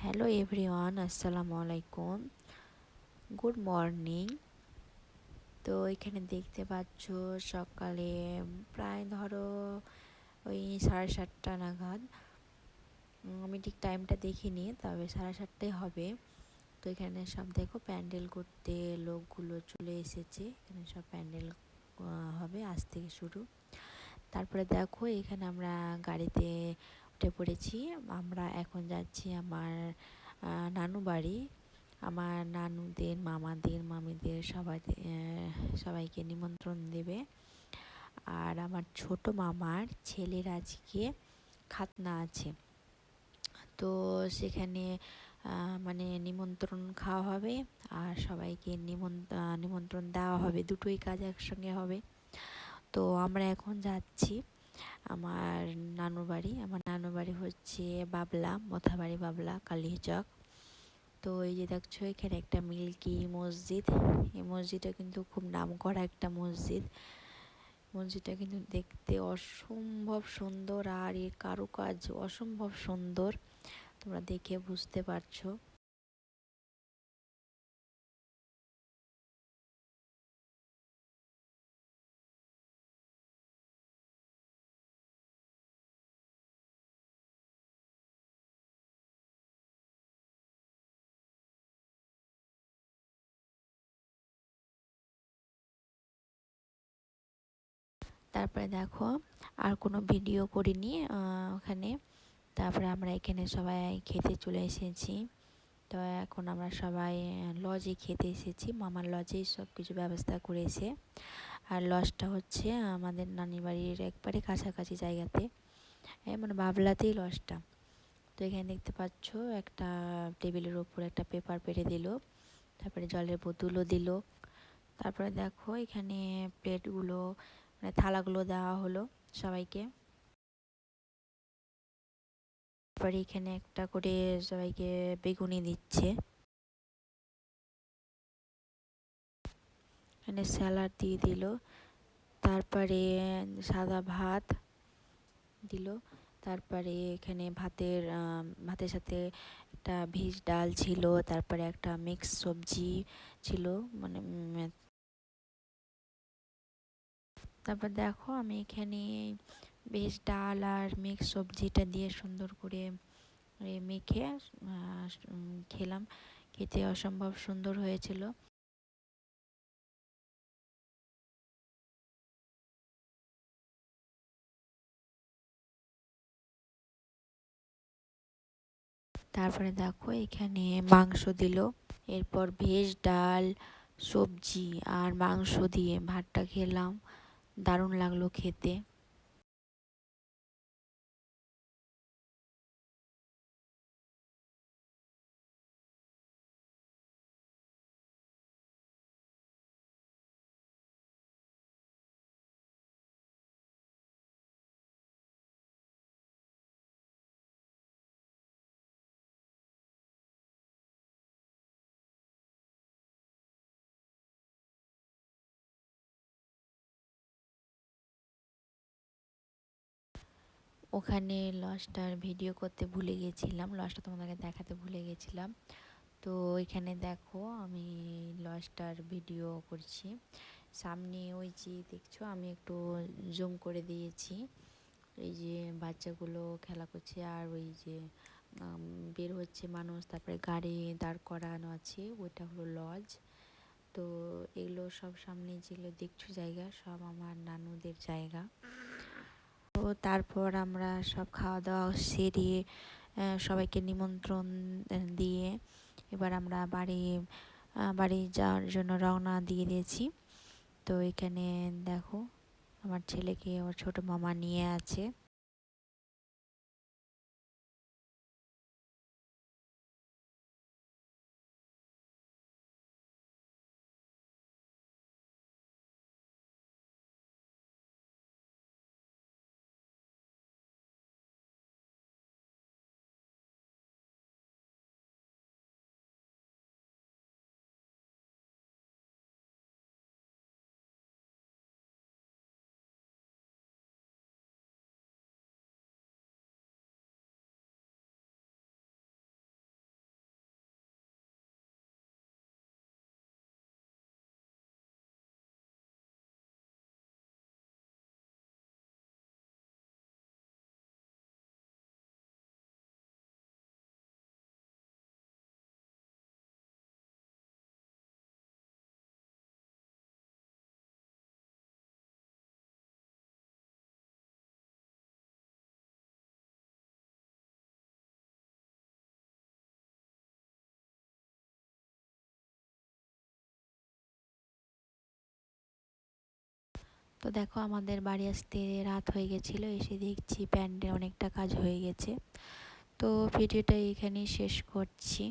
Hello everyone, আসসালামু আলাইকুম। Good morning. তো এখানে দেখতে পাচ্ছ সকালে প্রায় ধরো ওই 7:30 নাগাদ। আমি ঠিক টাইমটা দেখিনি, তবে 7:30টাই হবে। তো এখানে সব দেখো প্যান্ডেল করতে লোকগুলো চলে এসেছে। এখানে সব প্যান্ডেল হবে আজ থেকে শুরু। তারপরে দেখো এখানে আমরা গাড়িতে উঠে পড়েছি। আমরা এখন যাচ্ছি আমার নানু বাড়ি। আমার নানুদের, মামাদের, মামিদের সবাইকে নিমন্ত্রণ দেবে। আর আমার ছোট মামার ছেলের আজকে খাতনা আছে। তো সেখানে মানে নিমন্ত্রণ খাওয়া হবে আর সবাইকে নিমন্ত্রণ দেওয়া হবে, দুটোই কাজ একসঙ্গে হবে। তো আমরা এখন যাচ্ছি আমার নানুর বাড়ি। আমার নানুর বাড়ি হচ্ছে বাবলা, মোথাবাড়ি বাবলা, কালীচক। তো এই যে দেখছো এখানে একটা মিল্কি মসজিদ। এই মসজিদটা কিন্তু খুব নামকরা একটা মসজিদ। মসজিদটা কিন্তু দেখতে অসম্ভব সুন্দর, আর এর কারুকাজ অসম্ভব সুন্দর, তোমরা দেখে বুঝতে পারছো। তারপরে দেখো আর কোনো ভিডিও করিনি ওখানে। তারপরে আমরা এখানে সবাই খেতে চলে এসেছি। তো এখন আমরা সবাই লজে খেতে এসেছি। মামার লজেই সব কিছু ব্যবস্থা করেছে। আর লজটা হচ্ছে আমাদের নানির বাড়ির একবারে কাছাকাছি জায়গাতে, মানে বাবলাতেই লজটা। তো এখানে দেখতে পাচ্ছ একটা টেবিলের ওপর একটা পেপার পেরে দিল, তারপরে জলের বোতলও দিল। তারপরে দেখো এখানে প্লেটগুলো, মানে থালাগুলো দেওয়া হলো সবাইকে। তারপরে এখানে একটা করে সবাইকে বেগুনি দিচ্ছে। এখানে স্যালাড দিয়ে দিল, তারপরে সাদা ভাত দিল। তারপরে এখানে ভাতের সাথে একটা ভেজ ডাল ছিল, তারপরে একটা মিক্স সবজি ছিল, মানে তারপর দেখো আমি এখানে ভেজ ডাল আর মিক্স সবজিটা দিয়ে সুন্দর করে মেখে খেলাম। খেতে অসম্ভব সুন্দর হয়েছিল। তারপরে দেখো এখানে মাংস দিল। এরপর ভেজ ডাল, সবজি আর মাংস দিয়ে ভাতটা খেলাম, দারুণ লাগলো খেতে। ওখানে লজটার ভিডিও করতে ভুলে গেছিলাম, লজটা তোমাদেরকে দেখাতে ভুলে গেছিলাম। তো এখানে দেখো আমি লজটার ভিডিও করছি। সামনে ওই যে দেখছো আমি একটু জুম করে দিয়েছি, এই যে বাচ্চাগুলো খেলা করছে আর ওই যে বের হচ্ছে মানুষ, তারপরে গাড়ি দাঁড় করানো আছে, ওইটা হলো লজ। তো এগুলো সব সামনে যেগুলো দেখছো জায়গা, সব আমার নানুদের জায়গা। তো তারপর আমরা সব খাওয়া দাওয়া সেরে সবাইকে নিমন্ত্রণ দিয়ে এবার আমরা বাড়ি যাওয়ার জন্য রওনা দিয়ে দিয়েছি। তো এখানে দেখো আমার ছেলেকে ওর ছোট মামা নিয়ে আছে। তো দেখো আমাদের বাড়ি আসতে রাত হয়ে গেছিলো, এসে দেখছি প্যান্ডেল অনেকটা কাজ হয়ে গেছে। তো ভিডিওটা এখানেই শেষ করছি।